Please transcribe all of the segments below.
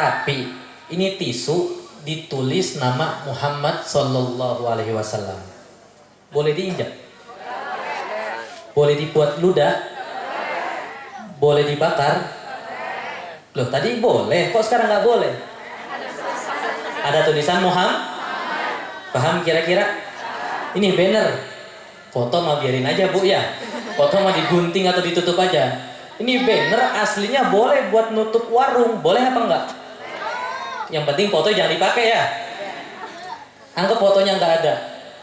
Tapi ini tisu ditulis nama Muhammad Sallallahu Alaihi Wasallam. Boleh diinjak? Boleh dibuat ludah? Boleh dibakar? Loh tadi boleh, kok sekarang nggak boleh? Ada tulisan Muhammad? Paham kira-kira? Ini banner. Foto mah biarin aja bu ya. Foto mah digunting atau ditutup aja. Ini banner aslinya boleh buat nutup warung, boleh apa enggak? Yang penting foto jangan dipakai ya. Anggap fotonya nggak ada.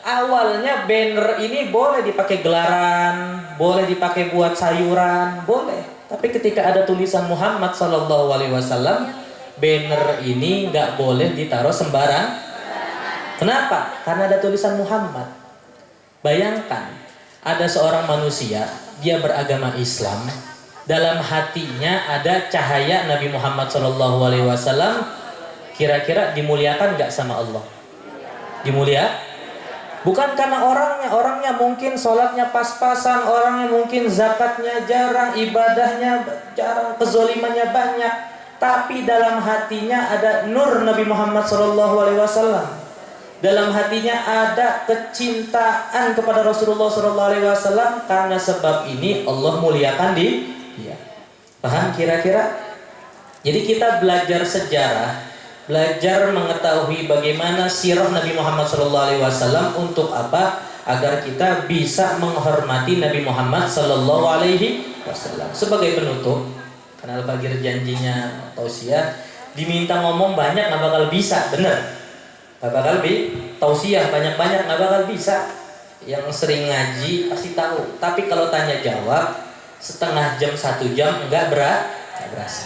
Awalnya banner ini boleh dipakai gelaran, boleh dipakai buat sayuran, boleh. Tapi ketika ada tulisan Muhammad Sallallahu Alaihi Wasallam, banner ini nggak boleh ditaruh sembarang. Kenapa? Karena ada tulisan Muhammad. Bayangkan, ada seorang manusia, dia beragama Islam, dalam hatinya ada cahaya Nabi Muhammad Sallallahu Alaihi Wasallam. Kira-kira dimuliakan nggak sama Allah? Dimulia? Bukan karena orangnya mungkin sholatnya pas-pasan, orangnya mungkin zakatnya jarang, ibadahnya jarang, kezolimannya banyak, tapi dalam hatinya ada nur Nabi Muhammad SAW. Dalam hatinya ada kecintaan kepada Rasulullah SAW. Karena sebab ini Allah muliakan dia. Paham kira-kira? Jadi kita belajar sejarah, belajar mengetahui bagaimana sirah Nabi Muhammad SAW untuk apa? Agar kita bisa menghormati Nabi Muhammad SAW. Sebagai penutup, karena Al-Fajr janjinya tausiah, diminta ngomong banyak nggak bakal bisa, bener? Nggak bakal tausiah banyak-banyak nggak bakal bisa. Yang sering ngaji pasti tahu. Tapi kalau tanya jawab setengah jam 1 jam nggak berasa.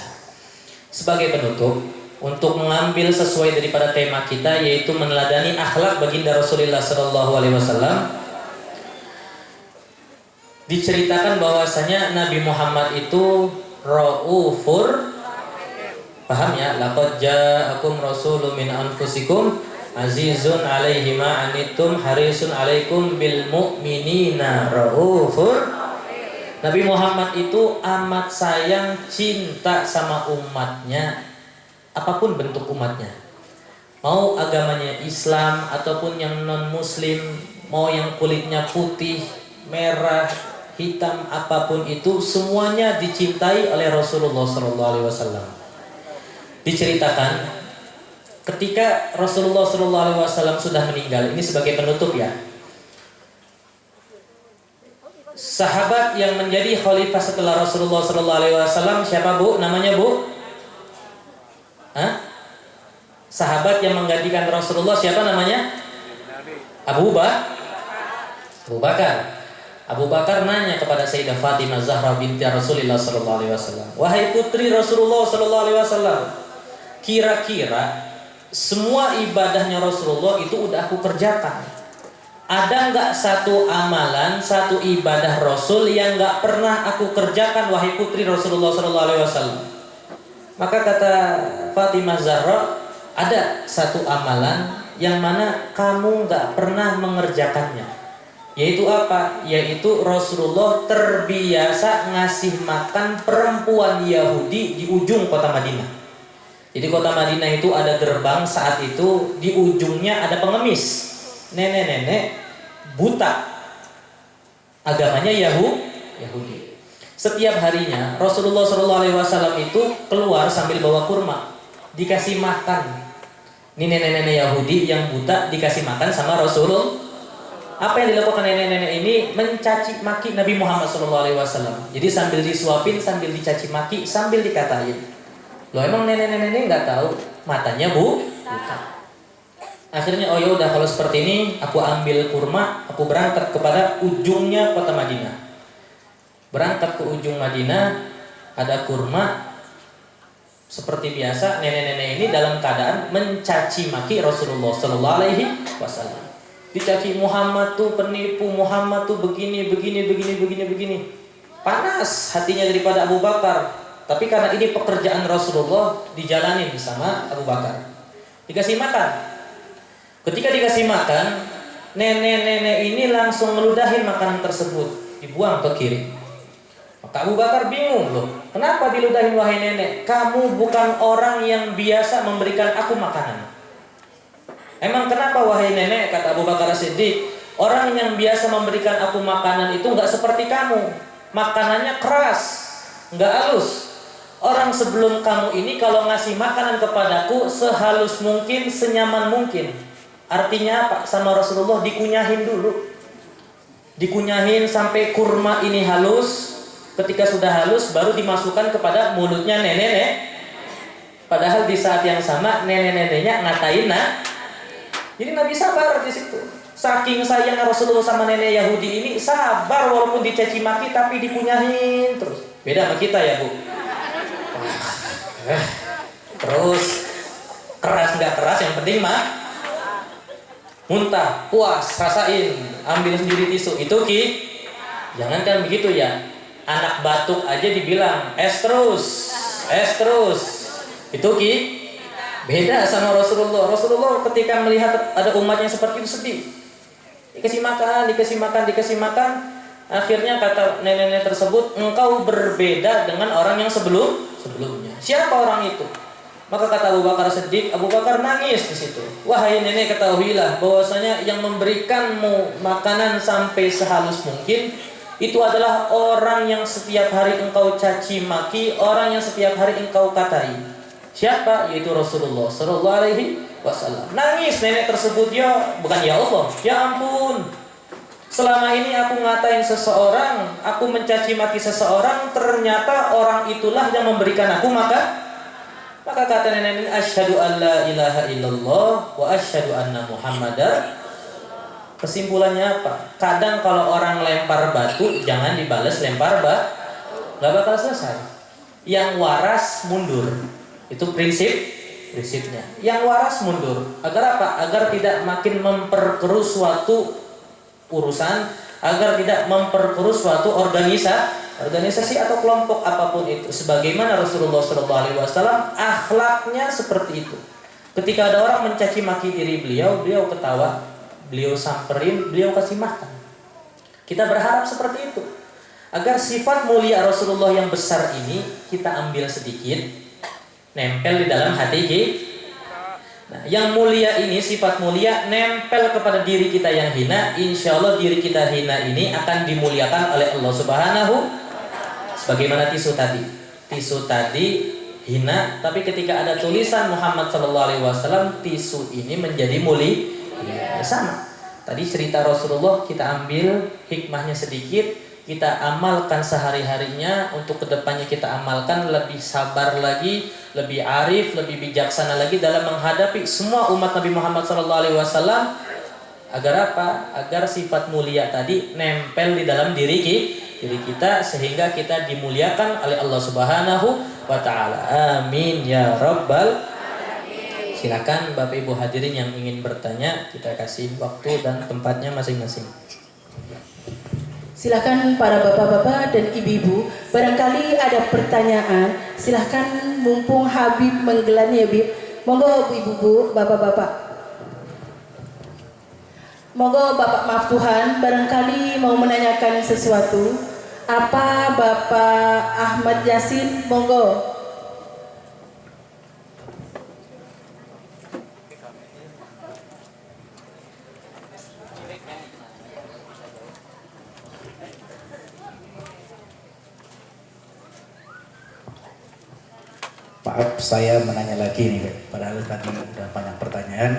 Sebagai penutup, untuk mengambil sesuai daripada tema kita, yaitu meneladani akhlak baginda Rasulullah SAW, diceritakan bahwasanya Nabi Muhammad itu raufur, paham ya? Laqad ja'akum rasulun min anfusikum azizun 'alaihi ma anittum harisun 'alaikum bil mu'minina raufur. Nabi Muhammad itu amat sayang, cinta sama umatnya, apapun bentuk umatnya, mau agamanya Islam ataupun yang non muslim, mau yang kulitnya putih, merah, hitam, apapun itu semuanya dicintai oleh Rasulullah SAW. Diceritakan ketika Rasulullah SAW sudah meninggal, ini sebagai penutup ya, sahabat yang menjadi khalifah setelah Rasulullah SAW siapa bu? Namanya bu? Hah? Sahabat yang menggantikan Rasulullah siapa namanya? Abu Bakar. Abu Bakar nanya kepada Sayyidah Fatimah Zahra binti Rasulullah SAW, wahai putri Rasulullah SAW, kira-kira semua ibadahnya Rasulullah itu udah aku kerjakan. Ada nggak satu amalan, satu ibadah Rasul yang nggak pernah aku kerjakan, wahai putri Rasulullah SAW? Maka kata Fatimah Zahra, ada satu amalan yang mana kamu nggak pernah mengerjakannya. Yaitu apa? Yaitu Rasulullah terbiasa ngasih makan perempuan Yahudi di ujung kota Madinah. Jadi kota Madinah itu ada gerbang, saat itu di ujungnya ada pengemis, nenek-nenek buta, agamanya Yahudi. Setiap harinya Rasulullah SAW itu keluar sambil bawa kurma, dikasih makan. Ini nenek-nenek Yahudi yang buta dikasih makan sama Rasulullah. Apa yang dilakukan nenek-nenek ini? Mencaci maki Nabi Muhammad SAW. Jadi sambil disuapin, sambil dicaci maki, sambil dikatain. Loh emang nenek-nenek ini nggak tahu matanya buta. Akhirnya oh yaudah kalau seperti ini aku ambil kurma, aku berangkat kepada ujungnya kota Madinah. Berangkat ke ujung Madinah, ada kurma. Seperti biasa nenek-nenek ini dalam keadaan mencaci maki Rasulullah SAW. Dicaci Muhammad tuh penipu, Muhammad tuh begini. Panas hatinya daripada Abu Bakar. Tapi karena ini pekerjaan Rasulullah, dijalanin sama Abu Bakar. Dikasih makan. Ketika dikasih makan, nenek-nenek ini langsung meludahin makanan tersebut, dibuang ke kiri. Maka Abu Bakar bingung loh, kenapa diludahin wahai nenek? Kamu bukan orang yang biasa memberikan aku makanan. Emang kenapa wahai nenek? Kata Abu Bakar Siddiq, orang yang biasa memberikan aku makanan itu nggak seperti kamu. Makanannya keras, nggak halus. Orang sebelum kamu ini kalau ngasih makanan kepadaku sehalus mungkin, senyaman mungkin. Artinya apa? Sama Rasulullah dikunyahin dulu. Dikunyahin sampai kurma ini halus. Ketika sudah halus baru dimasukkan kepada mulutnya nenek-nenek. Padahal di saat yang sama nenek-neneknya ngatain Jadi Nabi sabar di situ. Saking sayangnya Rasulullah sama nenek Yahudi ini, sabar walaupun dicaci maki tapi dikunyahin terus. Beda sama kita ya, Bu. Terus keras nggak keras yang penting mah muntah, puas, rasain, ambil sendiri tisu. Itu jangankan begitu ya. Anak batuk aja dibilang es terus. Itu beda sama Rasulullah. Rasulullah ketika melihat ada umatnya seperti itu sedih. Dikasih makan. Akhirnya kata nenek-nenek tersebut, engkau berbeda dengan orang yang sebelumnya. Siapa orang itu? Maka kata Abu Bakar Siddiq, Abu Bakar nangis di situ. Wahai nenek, ketahuilah bahwasanya yang memberikanmu makanan sampai sehalus mungkin itu adalah orang yang setiap hari engkau caci maki, orang yang setiap hari engkau katai. Siapa? Yaitu Rasulullah sallallahu alaihi wasallam. Nangis nenek tersebut, ya bukan ya Allah, ya ampun. Selama ini aku ngatain seseorang, aku mencaci maki seseorang, ternyata orang itulah yang memberikan aku maka kata nenek ini, asyhadu an la ilaha illallah wa asyhadu anna muhammadar. Kesimpulannya apa? Kadang kalau orang lempar batu jangan dibales lempar nggak bakal selesai. Yang waras mundur. Itu prinsipnya. Yang waras mundur. Agar apa? Agar tidak makin memperkeruh suatu urusan, agar tidak memperkeruh suatu organisasi atau kelompok apapun itu. Sebagaimana Rasulullah SAW akhlaknya seperti itu. Ketika ada orang mencaci maki diri beliau ketawa, beliau samperin, beliau kasih makan. Kita berharap seperti itu. Agar sifat mulia Rasulullah yang besar ini kita ambil sedikit, nempel di dalam hati kita. Nah, yang mulia ini, sifat mulia nempel kepada diri kita yang hina, insya Allah diri kita hina ini akan dimuliakan oleh Allah Subhanahu. Sebagaimana tisu tadi. Tisu tadi hina, tapi ketika ada tulisan Muhammad SAW, tisu ini menjadi mulia. Sama. Tadi cerita Rasulullah kita ambil hikmahnya sedikit, kita amalkan sehari-harinya, untuk kedepannya kita amalkan lebih sabar lagi, lebih arif, lebih bijaksana lagi dalam menghadapi semua umat Nabi Muhammad SAW. Agar apa? Agar sifat mulia tadi nempel di dalam diri kita, sehingga kita dimuliakan oleh Allah Subhanahu wa Ta'ala. Amin ya rabbal. Silakan Bapak Ibu hadirin yang ingin bertanya, kita kasih waktu dan tempatnya masing-masing. Silakan para bapak-bapak dan ibu-ibu, barangkali ada pertanyaan, silakan mumpung Habib menggelar ya Habib. Monggo ibu-ibu, bapak-bapak. Monggo Bapak maaf Tuhan, barangkali mau menanyakan sesuatu. Apa Bapak Ahmad Yasin? Monggo. Maaf, saya menanya lagi nih, padahal tadi udah banyak pertanyaan,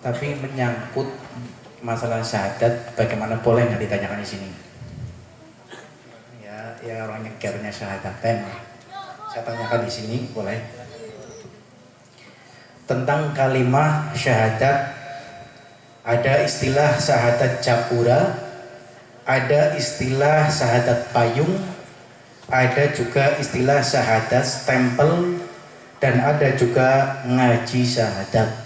tapi menyangkut masalah syahadat, bagaimana boleh nggak ditanyakan di sini? Ya orang nyekernya syahadaten, saya tanyakan di sini boleh. Tentang kalimah syahadat, ada istilah syahadat japura, ada istilah syahadat payung, ada juga istilah syahadat stempel, dan ada juga ngaji syahadat.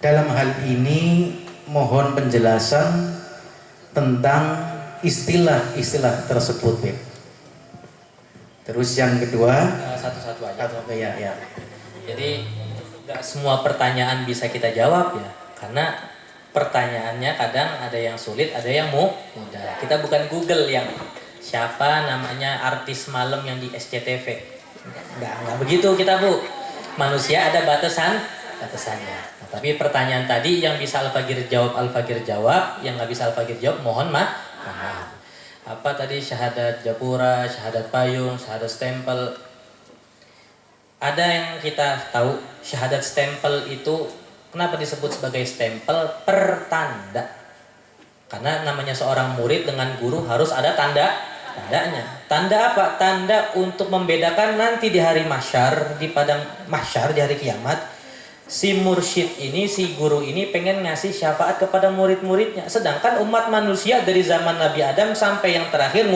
Dalam hal ini mohon penjelasan tentang istilah-istilah tersebut, Beb. Terus yang kedua, satu-satu aja. Ya. Jadi nggak semua pertanyaan bisa kita jawab ya, karena pertanyaannya kadang ada yang sulit, ada yang mudah. Kita bukan Google yang Siapa namanya artis malam yang di SCTV? Enggak begitu kita Bu. Manusia ada batasannya. Nah, tapi pertanyaan tadi yang bisa Al-Fagir jawab, yang nggak bisa Al-Fagir jawab mohon maaf. Apa tadi syahadat Japura, syahadat payung, syahadat stempel. Ada yang kita tahu syahadat stempel itu kenapa disebut sebagai stempel? Pertanda. Karena namanya seorang murid dengan guru harus ada tandanya. Tanda apa? Tanda untuk membedakan nanti di hari mahsyar, di padang mahsyar, di hari kiamat, si mursyid ini, si guru ini pengen ngasih syafaat kepada murid-muridnya. Sedangkan umat manusia dari zaman Nabi Adam sampai yang terakhir